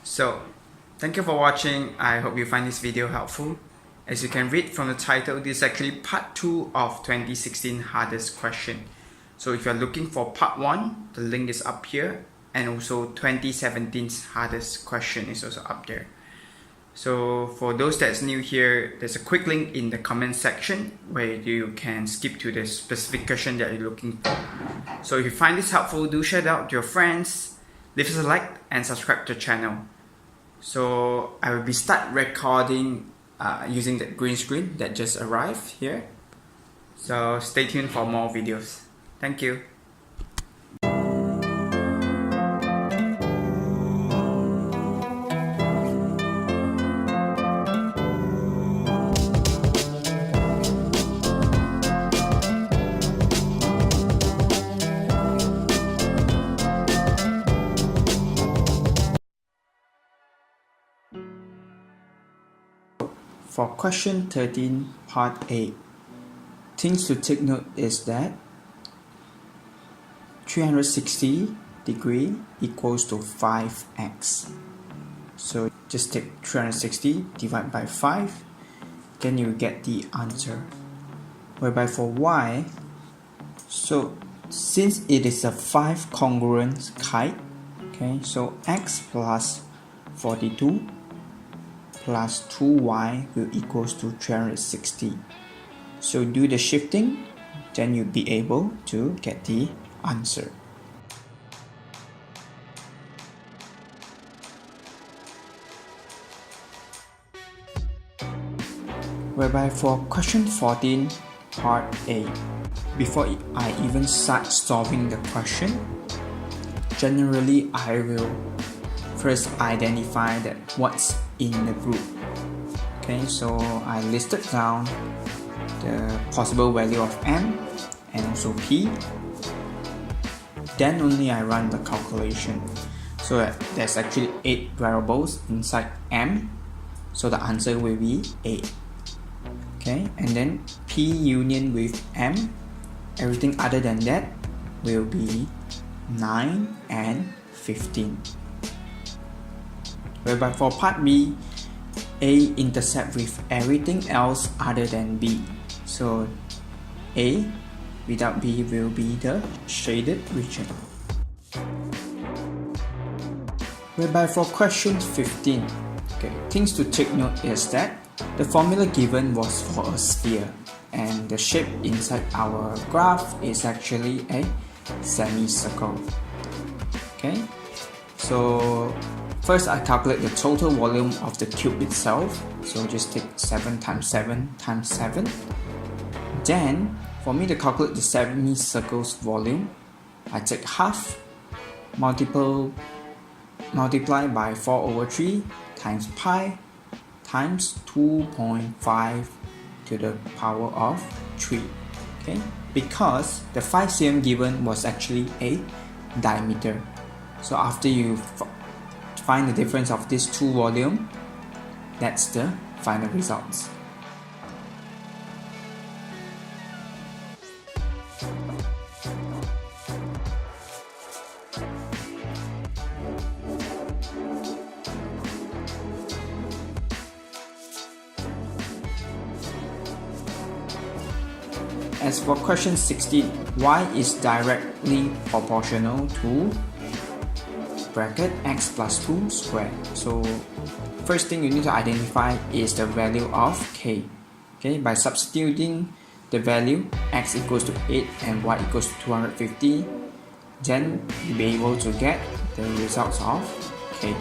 So, thank you for watching. I hope you find this video helpful. As you can read from the title, this is actually part 2 of 2016 hardest question. So if you're looking for part 1, the link is up here, and also 2017's hardest question is also up there. So for those that's new here, there's a quick link in the comment section where you can skip to the specific question that you're looking for. So if you find this helpful, do share it out to your friends, leave us a like and subscribe to the channel. So I will be start recording using the green screen that just arrived here. So stay tuned for more videos. Thank you. For question 13, part A, things to take note is that 360 degree equals to 5x. So just take 360 divided by 5, then you get the answer. Whereby for y, so since it is a 5 congruent kite, okay, so x plus 42 plus 2y will equals to 360. So do the shifting, then you'll be able to get the answer. Whereby for question 14, part A, before I even start solving the question, generally I will first identify that what's in the group. Okay, so I listed down the possible value of m and also p. Then only I run the calculation. So there's actually 8 variables inside m, so the answer will be 8. Okay, and then p union with m, everything other than that will be 9 and 15. Whereby for part B, A intercept with everything else other than B. So A without B will be the shaded region. Whereby for question 15, okay, things to take note is that the formula given was for a sphere and the shape inside our graph is actually a semicircle. Okay, so first I calculate the total volume of the cube itself, so just take 7 times 7 times 7. Then for me to calculate the semicircle's volume, I take half, multiply by 4 over 3 times pi times 2.5 to the power of 3. Okay, because the 5 cm given was actually a diameter. So after you find the difference of these two volumes, that's the final results. As for question 16, y is directly proportional to bracket x plus 2 squared. So first thing you need to identify is the value of k. Okay, by substituting the value x equals to 8 and y equals to 250, then you'll be able to get the results of k.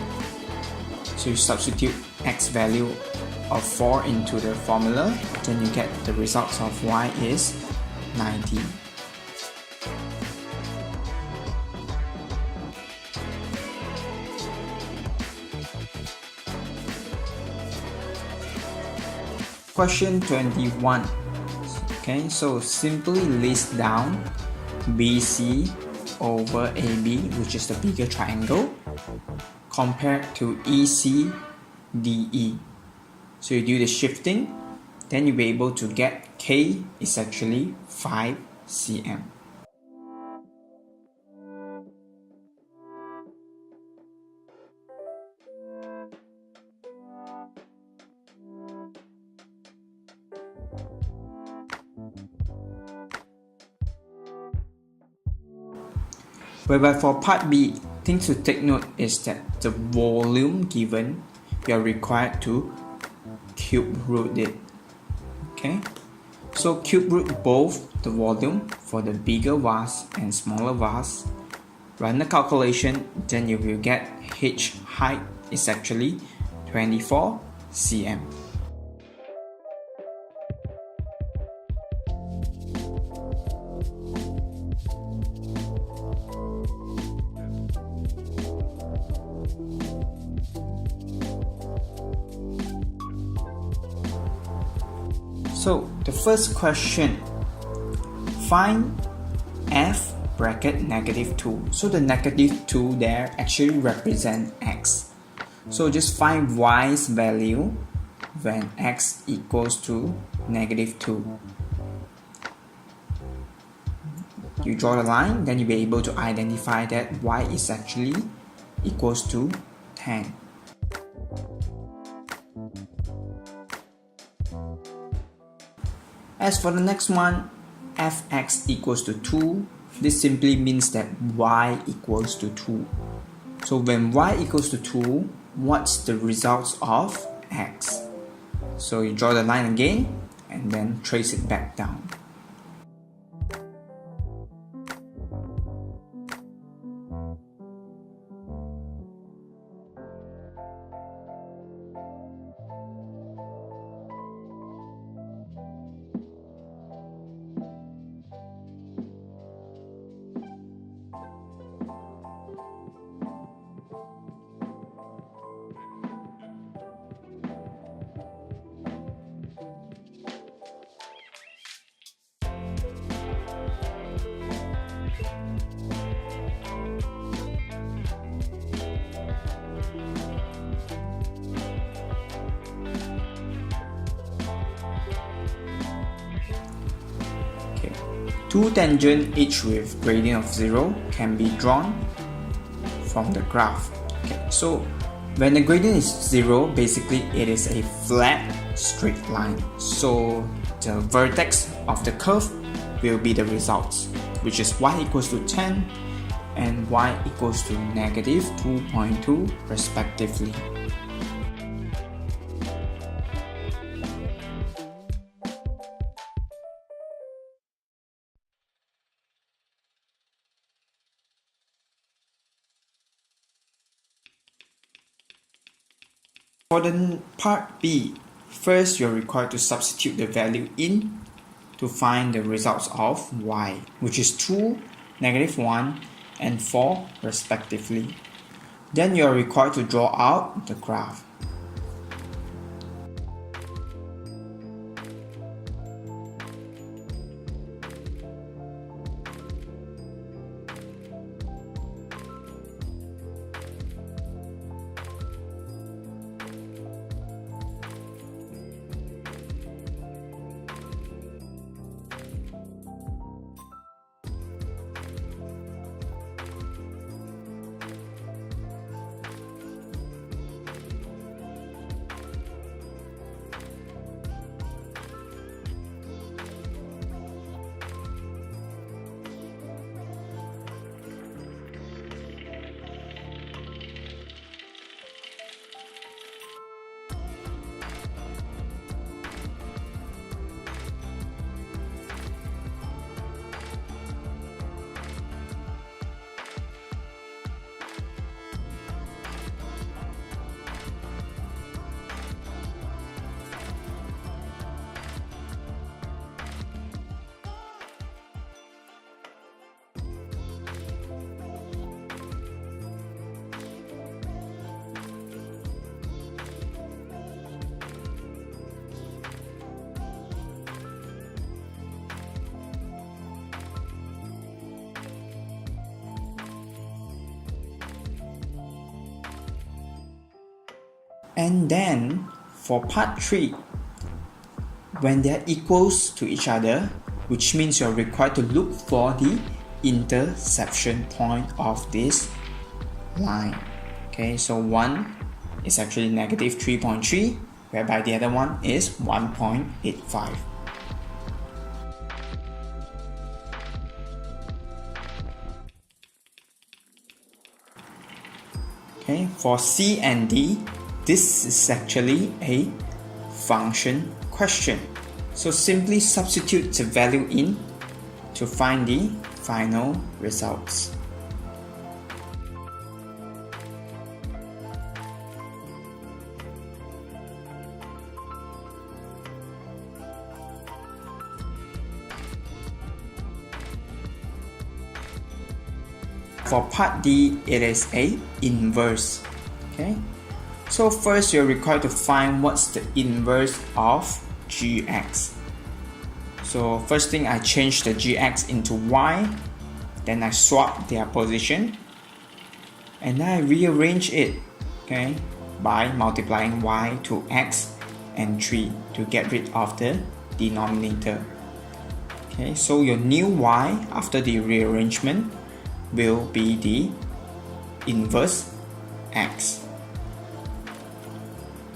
So you substitute x value of 4 into the formula, then you get the results of y is 90. Question 21. Okay, so simply list down BC over AB, which is the bigger triangle, compared to ECDE. So you do the shifting, then you'll be able to get K is actually 5 cm. Whereby for part B, things to take note is that the volume given, you are required to cube root it. Okay, so cube root both the volume for the bigger vase and smaller vase. Run the calculation, then you will get H height is actually 24 cm. So the first question, find f bracket negative 2. So the negative 2 there actually represent x. So just find y's value when x equals to negative 2. You draw the line, then you'll be able to identify that y is actually equals to 10. As for the next one, fx equals to 2, this simply means that y equals to 2. So when y equals to 2, what's the results of x? So you draw the line again and then trace it back down. Two tangents each with gradient of 0 can be drawn from the graph. Okay, so when the gradient is 0, basically it is a flat straight line. So the vertex of the curve will be the results, which is y equals to 10 and y equals to negative 2.2 respectively. For the part B, first you're required to substitute the value in to find the results of y, which is 2, negative 1, and 4 respectively. Then you're required to draw out the graph. And then for part 3, when they are equals to each other, which means you're required to look for the intersection point of this line. Okay, so one is actually negative 3.3, whereby the other one is 1.85. Okay, for C and D, this is actually a function question. So simply substitute the value in to find the final results. For part D, it is a inverse. Okay, so first you're required to find what's the inverse of gx. So first thing, I change the gx into y, then I swap their position, and then I rearrange it, okay, by multiplying y to x and 3 to get rid of the denominator. Okay, so your new y after the rearrangement will be the inverse x.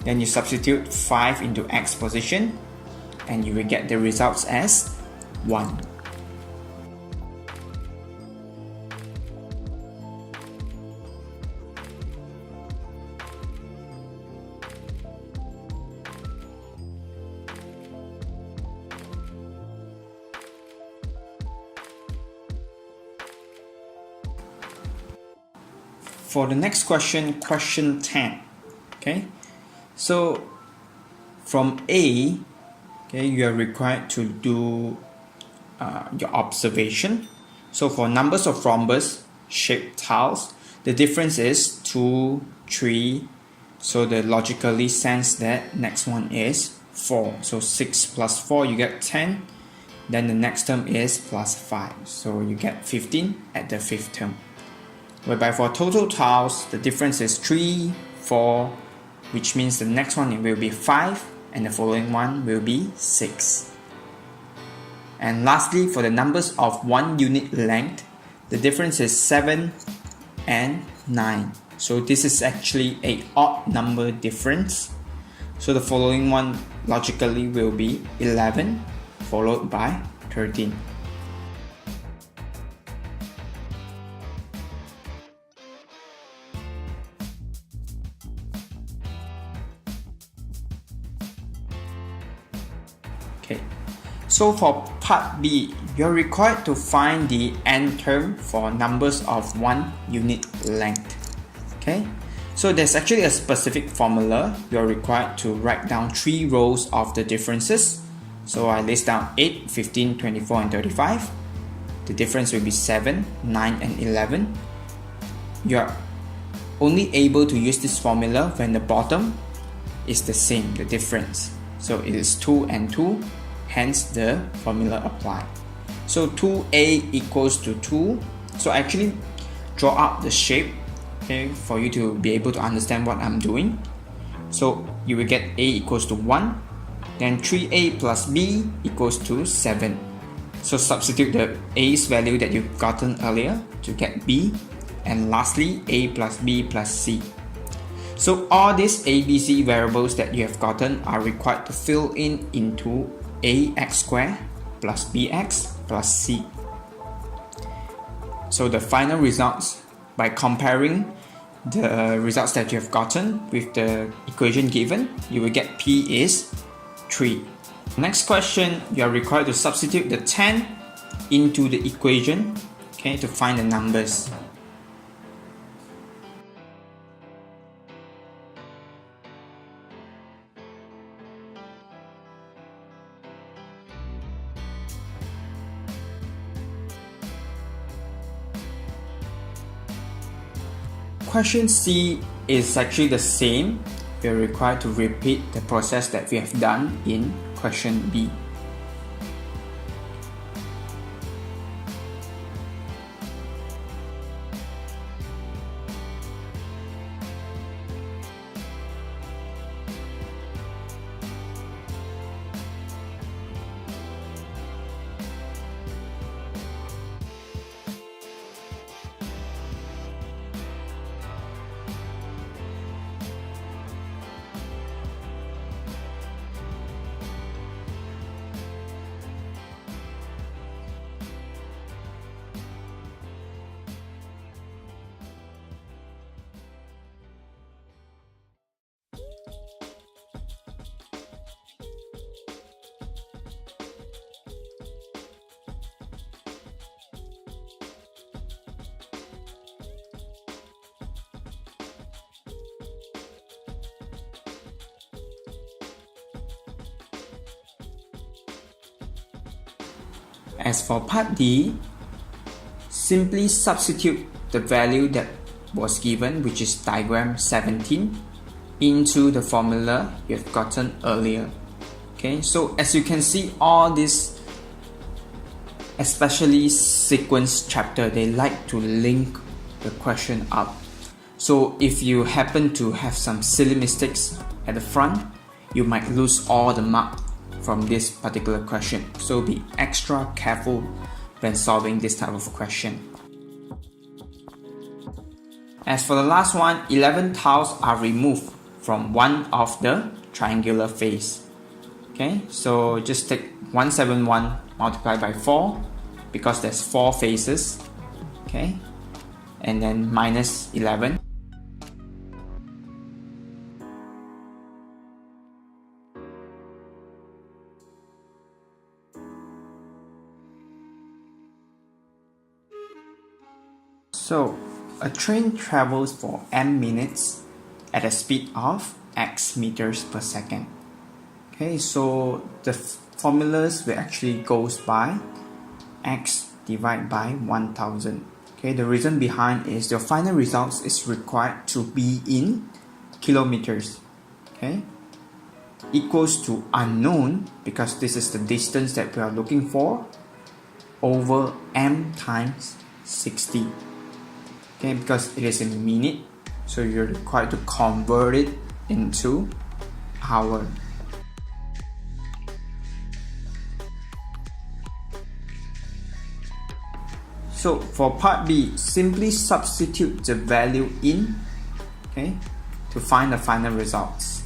Then you substitute 5 into x position and you will get the results as 1. For the next question, question 10. Okay, so from A, okay, you are required to do your observation. So for numbers of rhombus shaped tiles, the difference is 2, 3. So the logically sense that next one is 4. So 6 plus 4, you get 10. Then the next term is plus 5. So you get 15 at the fifth term. Whereby for total tiles, the difference is 3, 4, which means the next one will be 5 and the following one will be 6. And lastly, for the numbers of 1 unit length, the difference is 7 and 9. So this is actually a odd number difference. So the following one logically will be 11 followed by 13. Okay, so for part B, you're required to find the n term for numbers of 1 unit length. Okay, so there's actually a specific formula. You're required to write down 3 rows of the differences. So I list down 8, 15, 24 and 35. The difference will be 7, 9 and 11. You're only able to use this formula when the bottom is the same, the difference. So it is 2 and 2, hence the formula applied. So 2a equals to 2. So I actually draw out the shape, okay, for you to be able to understand what I'm doing. So you will get a equals to 1, then 3a plus b equals to 7. So substitute the a's value that you've gotten earlier to get b, and lastly a plus b plus c. So all these ABC variables that you have gotten are required to fill in into ax squared plus bx plus c. So the final results, by comparing the results that you have gotten with the equation given, you will get p is 3. Next question, you are required to substitute the 10 into the equation, okay, to find the numbers. Question C is actually the same. You're required to repeat the process that we have done in question B. As for part D, simply substitute the value that was given, which is diagram 17, into the formula you've gotten earlier. Okay, so as you can see, all this, especially sequence chapter, they like to link the question up. So if you happen to have some silly mistakes at the front, you might lose all the mark from this particular question. So be extra careful when solving this type of question. As for the last one, 11 tiles are removed from one of the triangular face. Okay, so just take 171 multiplied by 4 because there's 4 faces. Okay, and then minus 11. So a train travels for m minutes at a speed of x meters per second. Okay, so the formulas will actually goes by x divided by 1000. Okay, the reason behind is your final results is required to be in kilometers. Okay, equals to unknown because this is the distance that we are looking for over m times 60. Okay, because it is in minute, so you're required to convert it into hour. So for part B, simply substitute the value in, okay, to find the final results.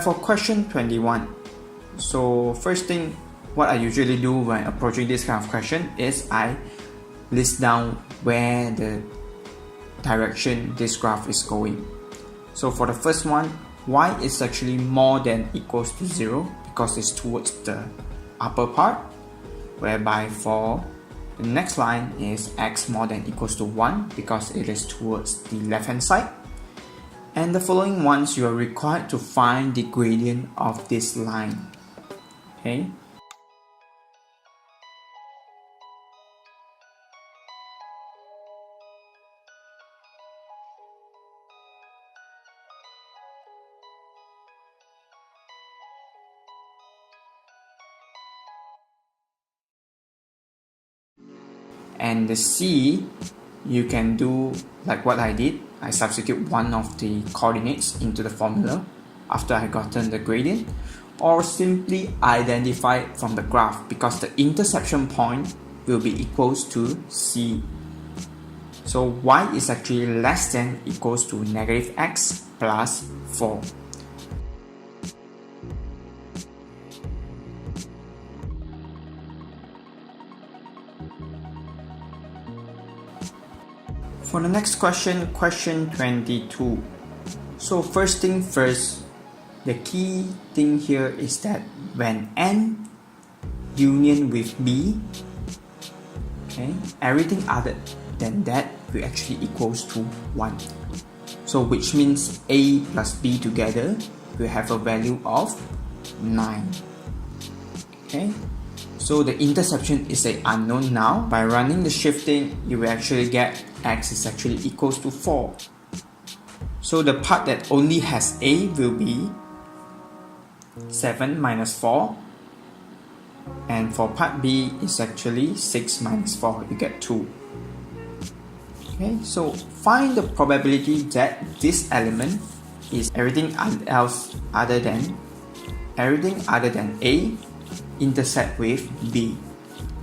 For question 21, so first thing what I usually do when approaching this kind of question is I list down where the direction this graph is going. So for the first one, y is actually more than equals to 0 because it's towards the upper part, whereby for the next line is x more than equals to 1 because it is towards the left hand side. And the following ones, you are required to find the gradient of this line. Okay. And the C, you can do like what I did. I substitute one of the coordinates into the formula after I gotten the gradient, or simply identify it from the graph because the intersection point will be equals to C. So y is actually less than equals to negative x plus 4. For the next question, question 22. So first thing first, the key thing here is that when n union with b, okay, everything other than that will actually equals to 1. So which means a plus b together will have a value of 9. Okay. So the intersection is an unknown now. By running the shifting, you will actually get x is actually equals to 4. So the part that only has a will be 7 minus 4. And for part B, it's actually 6 minus 4. You get 2. Okay, so find the probability that this element is everything else other than A intersect with B.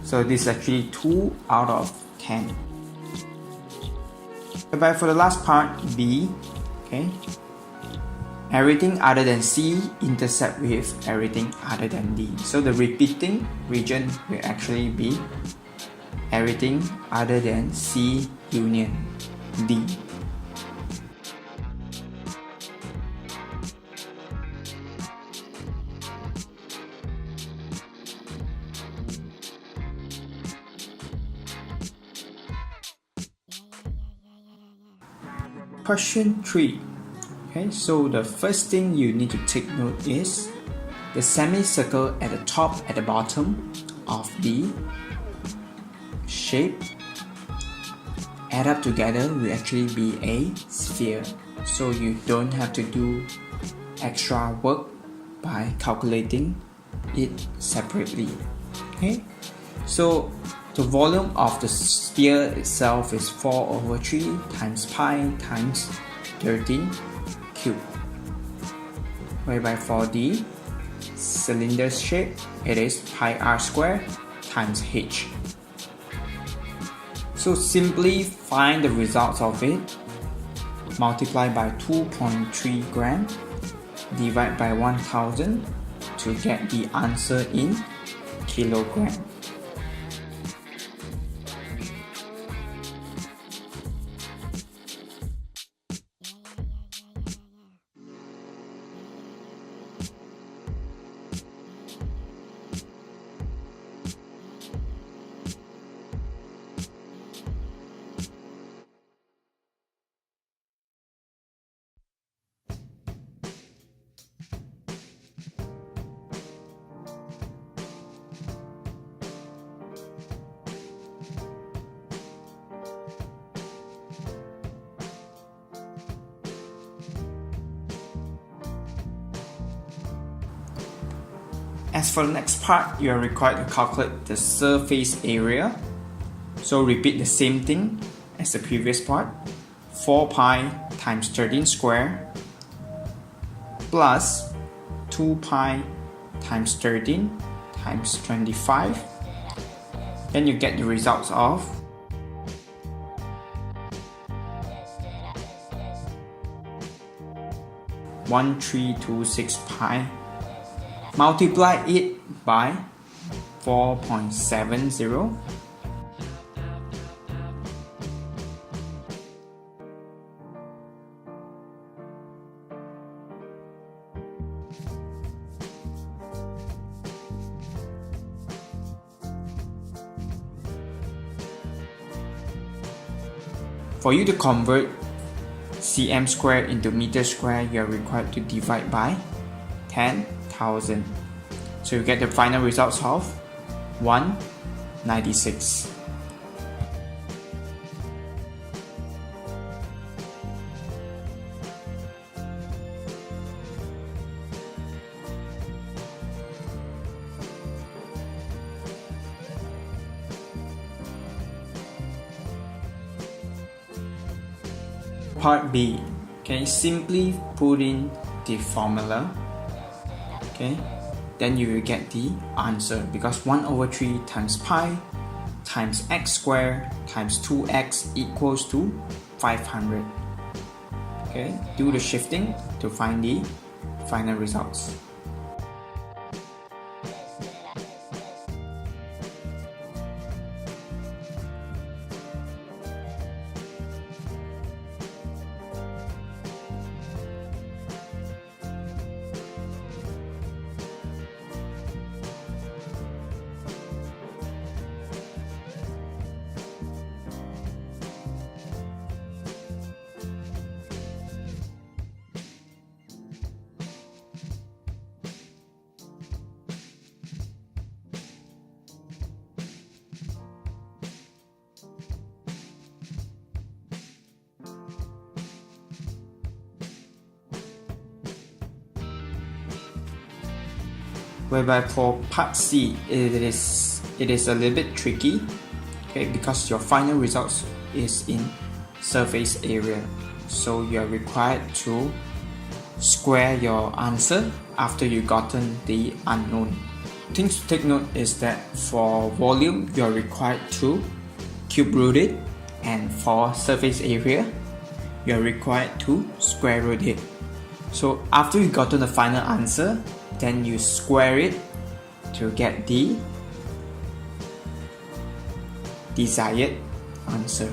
So this is actually 2 out of 10. Whereby for the last part, B, okay, everything other than C intersect with everything other than D. So the repeating region will actually be everything other than C union D. Question 3. Okay, so the first thing you need to take note is the semicircle at the top at the bottom of the shape add up together will actually be a sphere. So you don't have to do extra work by calculating it separately. Okay, so the volume of the sphere itself is 4/3 times pi times 13 cube. Whereby for the cylinder shape, it is pi r square times h. So simply find the results of it, multiply by 2.3 gram, divide by 1000 to get the answer in kilogram. As for the next part, you are required to calculate the surface area. So repeat the same thing as the previous part. 4 pi times 13 square plus 2 pi times 13 times 25. Then you get the results of 1326 pi. Multiply it by 4.70. For you to convert cm square into meter square, you are required to divide by 10,000. So you get the final results of 196. Part B. Okay, simply put in the formula. Okay, then you will get the answer, because 1/3 times pi times x squared times 2x equals to 500. Okay, do the shifting to find the final results. Whereby for part C, it is a little bit tricky, okay, because your final results is in surface area, so you are required to square your answer after you gotten the unknown. Things to take note is that for volume, you are required to cube root it, and for surface area, you are required to square root it. So after you've gotten the final answer, then you square it to get the desired answer.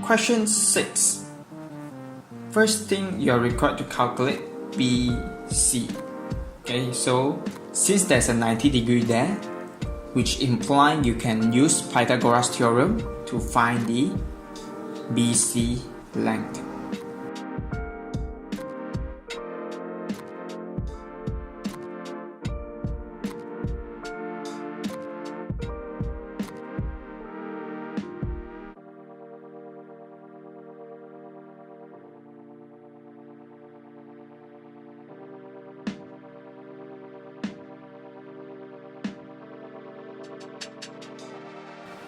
Question 6. First thing you're required to calculate BC. Okay, so since there's a 90 degree there, which implies you can use Pythagoras theorem to find the BC length.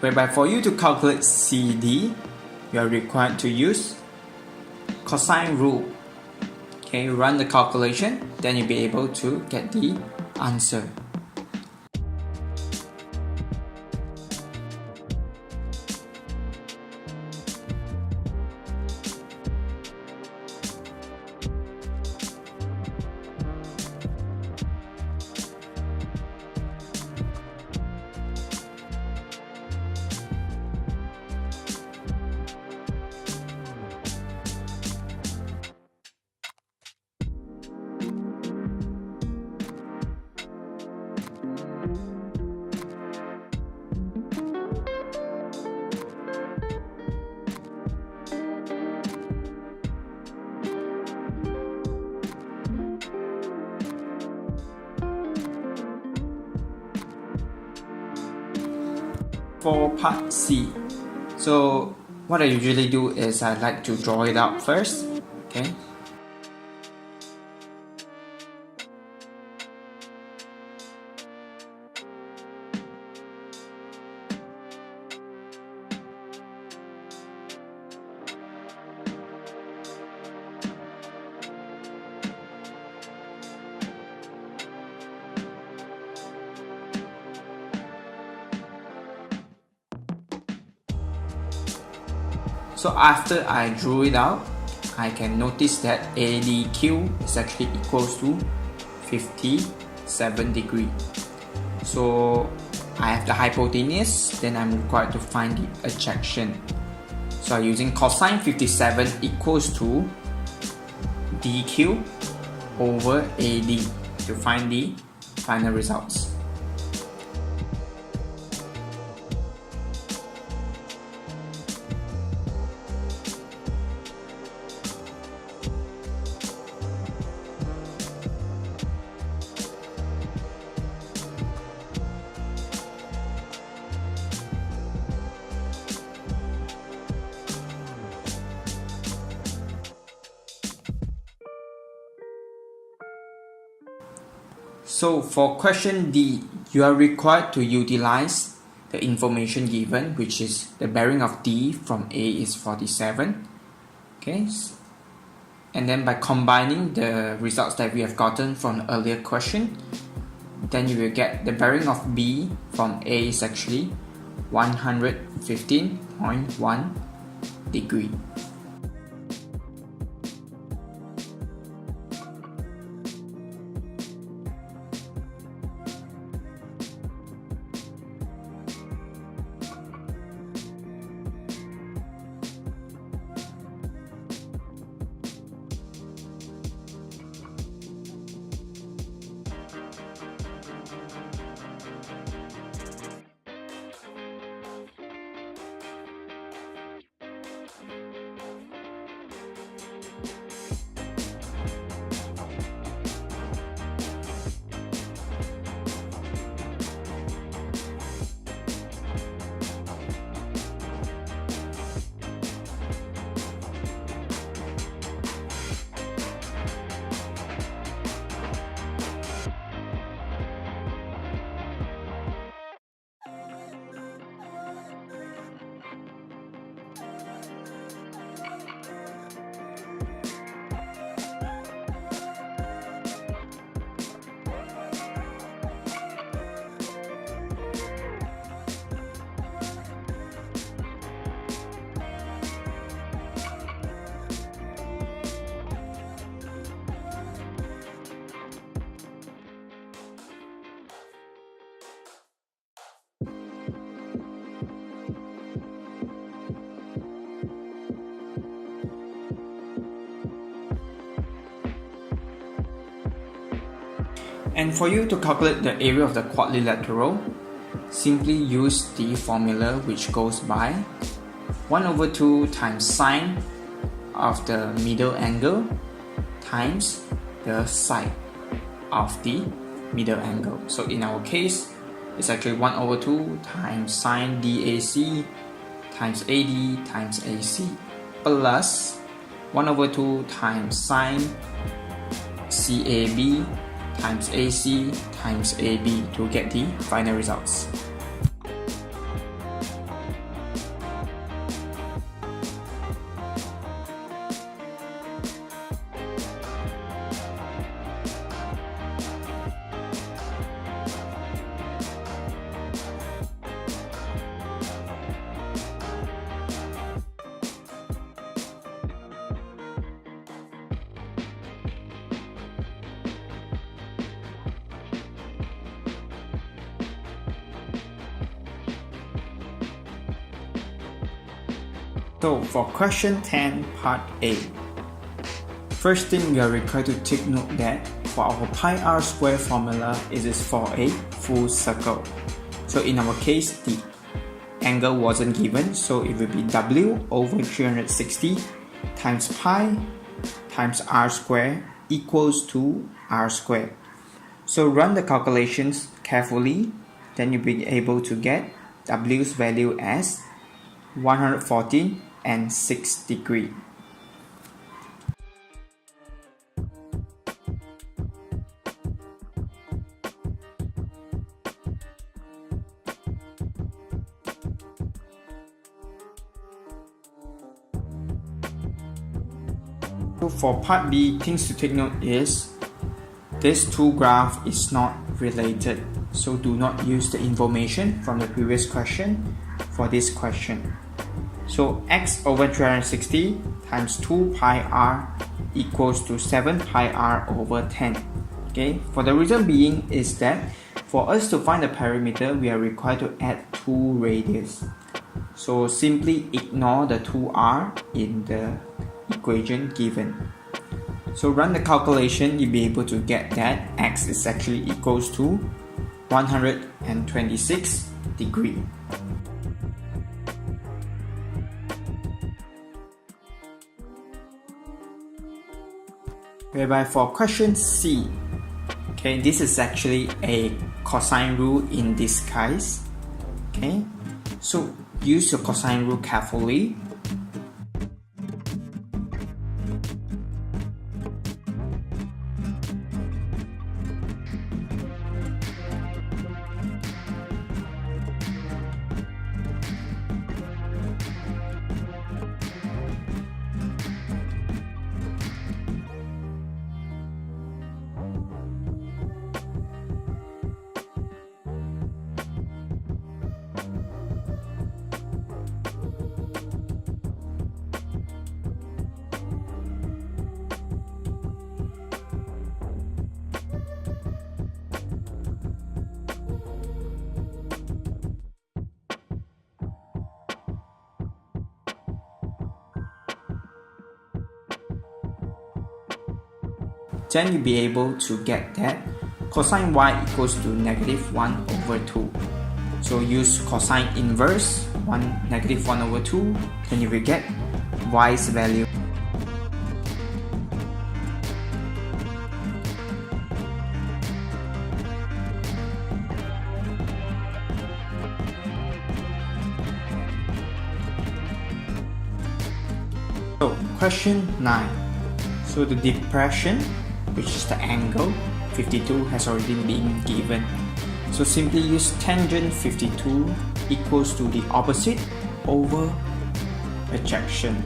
Whereby for you to calculate CD, you are required to use cosine rule. Okay, run the calculation, then you'll be able to get the answer. For part C, so what I usually do is I like to draw it out first. Okay. So after I drew it out, I can notice that ADQ is actually equals to 57 degree. So I have the hypotenuse, then I'm required to find the adjection. So I'm using cosine 57 equals to DQ over AD to find the final results. So for question D, you are required to utilize the information given, which is the bearing of D from A is 47. Okay, and then by combining the results that we have gotten from the earlier question, then you will get the bearing of B from A is actually 115.1 degree. And for you to calculate the area of the quadrilateral, simply use the formula which goes by 1/2 times sine of the middle angle times the side of the middle angle. So in our case, it's actually 1/2 times sine DAC times AD times AC plus 1/2 times sine CAB times AC times AB to get the final results. So for question 10 part A, first thing we are required to take note that for our pi r square formula, it is for a full circle. So in our case, the angle wasn't given, so it will be W over 360 times pi times r square equals to r square. So run the calculations carefully, then you'll be able to get W's value as 114 and 6 degrees. So for part B, things to take note is this two graph is not related, so do not use the information from the previous question for this question. So x over 360 times 2 pi r equals to 7 pi r over 10. Okay, for the reason being is that for us to find the perimeter, we are required to add 2 radius. So simply ignore the 2r in the equation given. So run the calculation, you'll be able to get that x is actually equals to 126 degrees. Whereby for question C, okay, this is actually a cosine rule in disguise. Okay, so use your cosine rule carefully. Then you'll be able to get that cosine y equals to -1/2. So use cosine inverse -1/2, then you will get y's value. So question 9. So the depression, which is the angle 52, has already been given. So simply use tangent 52 equals to the opposite over adjection.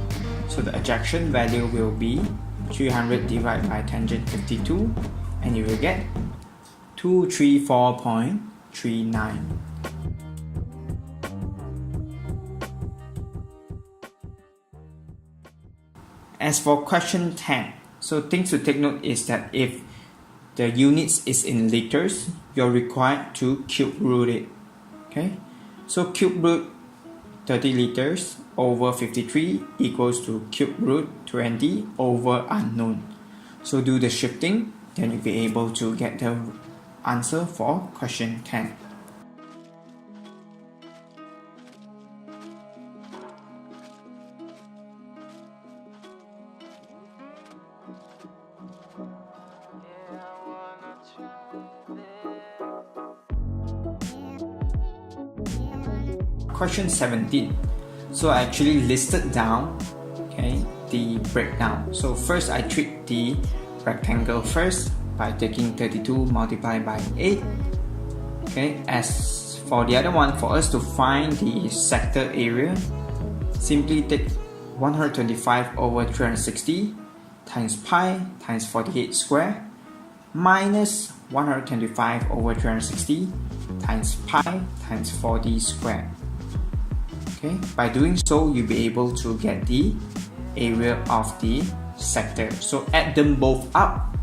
So the adjection value will be 300 divided by tangent 52, and you will get 234.39. As for question 10, so things to take note is that if the units is in liters, you're required to cube root it. Okay, so cube root 30 liters over 53 equals to cube root 20 over unknown. So do the shifting, then you'll be able to get the answer for question 10. Question 17. So I actually listed down the breakdown. So first I treat the rectangle first by taking 32 multiplied by 8. As for the other one, for us to find the sector area, simply take 125 over 360 times pi times 48 square minus 125 over 360 times pi times 40 square. By doing so, you'll be able to get the area of the sector. So add them both up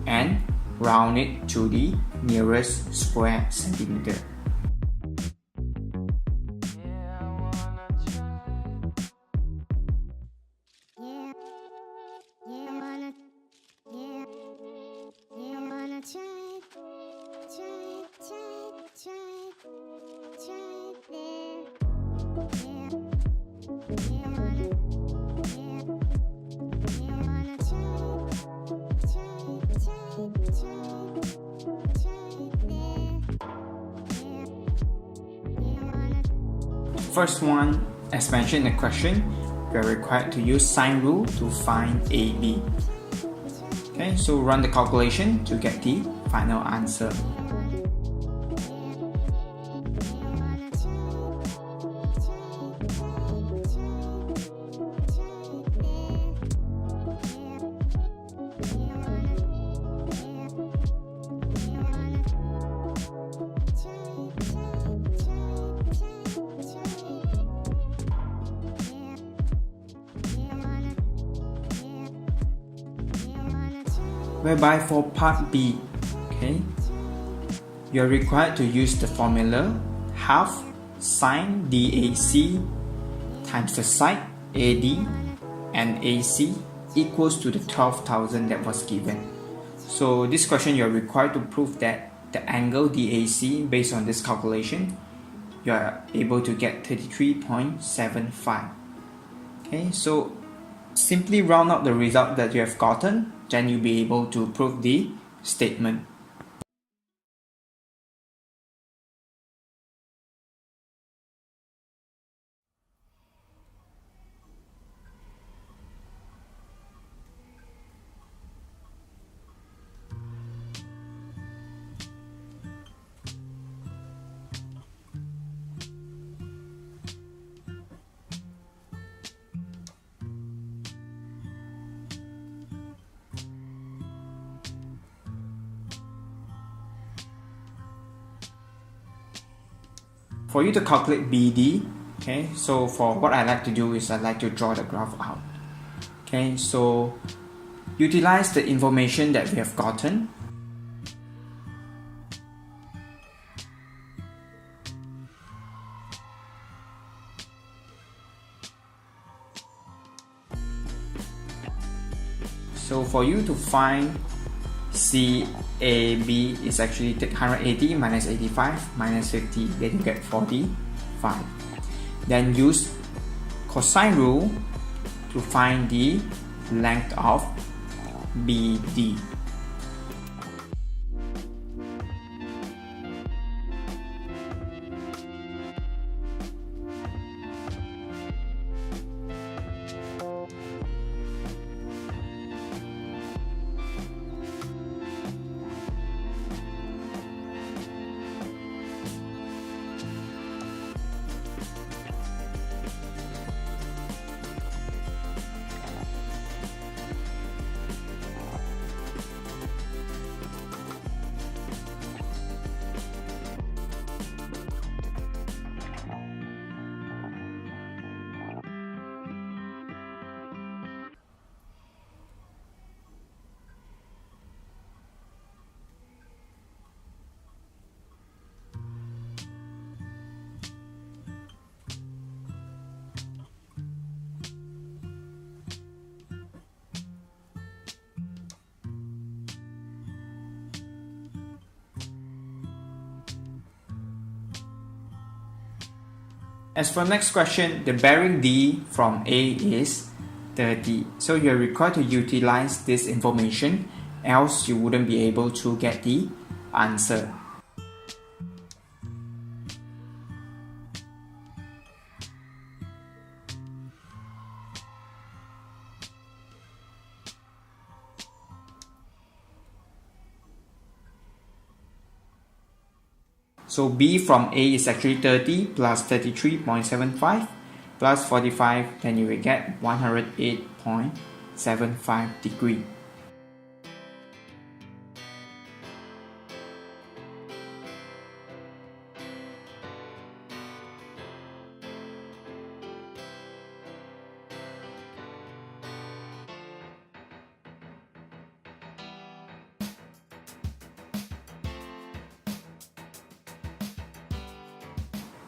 and round it to the nearest square centimeter. First one, as mentioned in the question, we are required to use sine rule to find AB. So run the calculation to get the final answer. Whereby for part B, you are required to use the formula half sine DAC times the side AD and AC equals to the 12,000 that was given. So this question, you are required to prove that the angle DAC, based on this calculation, you are able to get 33.75. So simply round up the result that you have gotten, then you'll be able to prove the statement. For you to calculate BD, so for what I like to do is I like to draw the graph out. So utilize the information that we have gotten. So for you to find CAB is actually take 180 minus 85 minus 50, then you get 45. Then use cosine rule to find the length of BD. As for next question, the bearing D from A is 30. So you're required to utilize this information, else you wouldn't be able to get the answer. So B from A is actually 30 plus 33.75 plus 45, then you will get 108.75 degree.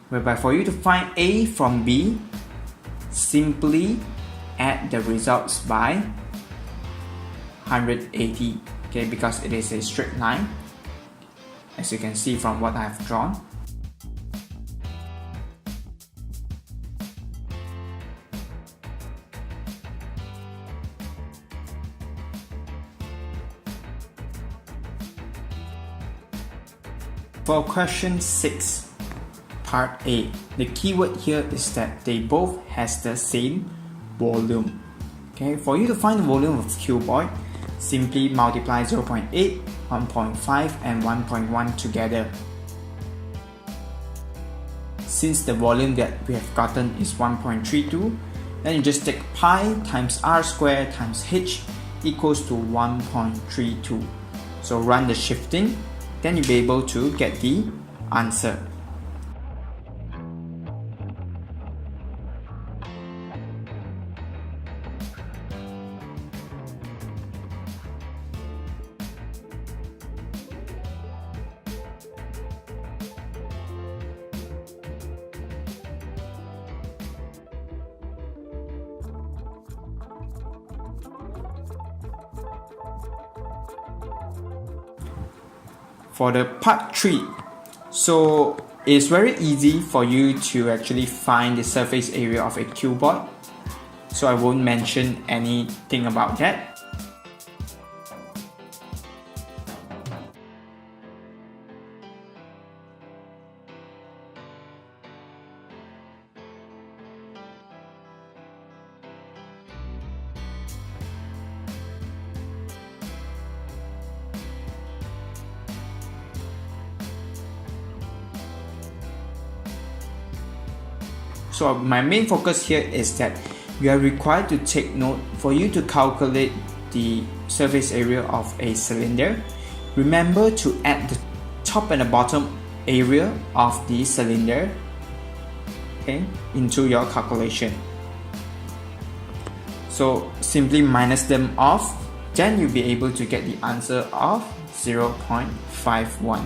Whereby for you to find A from B, simply add the results by 180, okay, because it is a straight line, as you can see from what I have drawn. For question 6, Part A, the keyword here is that they both has the same volume. Okay, for you to find the volume of cuboid, simply multiply 0.8, 1.5 and 1.1 together. Since the volume that we have gotten is 1.32, then you just take pi times r squared times h equals to 1.32. So run the shifting, then you'll be able to get the answer. For the part 3, so it's very easy for you to actually find the surface area of a cuboid, so I won't mention anything about that. So my main focus here is that you are required to take note for you to calculate the surface area of a cylinder. Remember to add the top and the bottom area of the cylinder, okay, into your calculation. So simply minus them off, then you'll be able to get the answer of 0.51.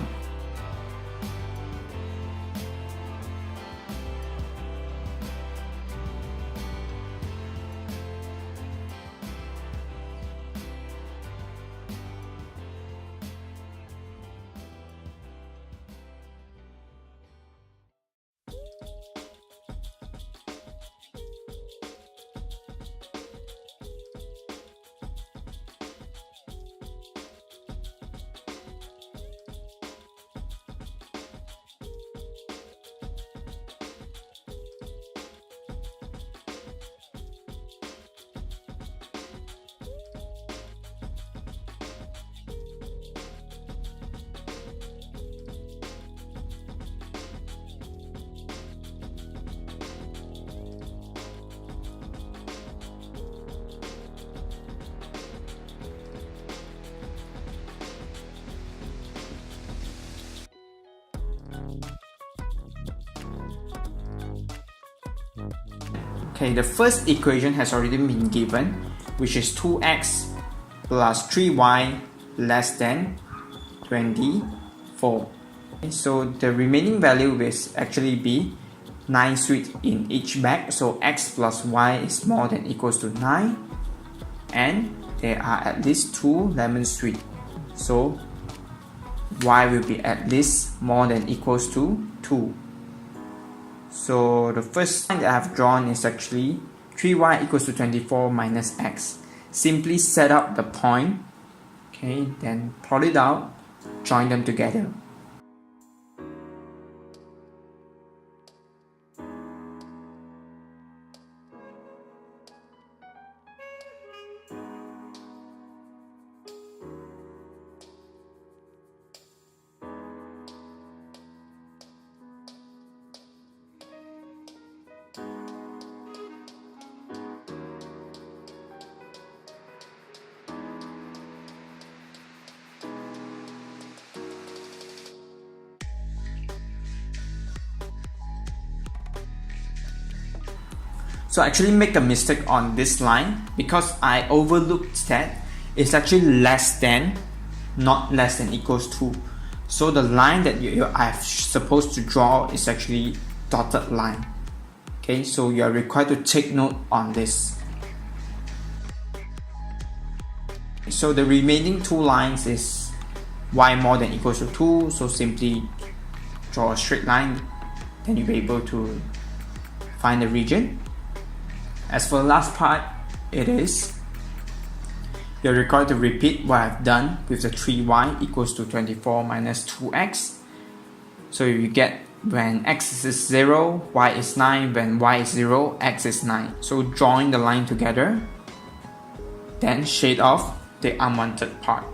Okay, the first equation has already been given, which is 2x plus 3y less than 24. Okay, so the remaining value will actually be 9 sweets in each bag, so x plus y is more than equals to 9, and there are at least 2 lemon sweets, so y will be at least more than equals to 2. So the first line that I have drawn is actually 3y equals to 24 minus x. Simply set up the point, okay, then plot it out, join them together. So I actually make a mistake on this line because I overlooked that it's actually less than, not less than equals to. So the line that I'm supposed to draw is actually dotted line. Okay, so you are required to take note on this. So the remaining two lines is y more than equals to 2, so simply draw a straight line, then you'll be able to find the region. As for the last part, it is you're required to repeat what I've done with the 3y equals to 24 minus 2x. So you get when x is 0, y is 9, when y is 0, x is 9. So join the line together, then shade off the unwanted part.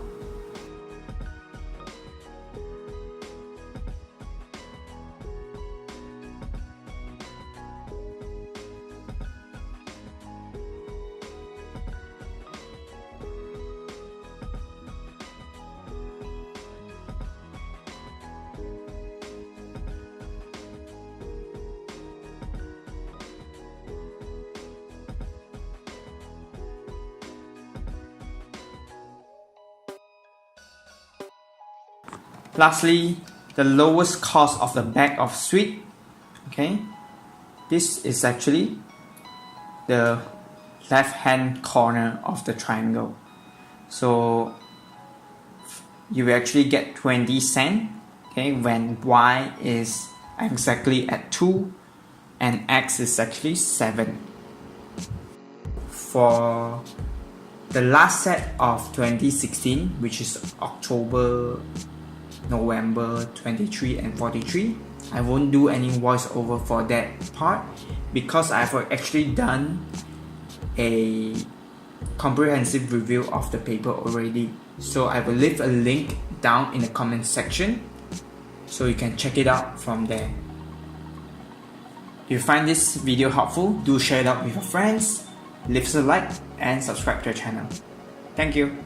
Lastly, the lowest cost of the bag of sweet. Okay, this is actually the left hand corner of the triangle. So you will actually get 20 cents, okay, when y is exactly at 2 and x is actually 7. For the last set of 2016, which is October, November 23 and 43, I won't do any voiceover for that part because I've actually done a comprehensive review of the paper already. So I will leave a link down in the comment section so you can check it out from there. If you find this video helpful, do share it out with your friends, leave us a like and subscribe to the channel. Thank you.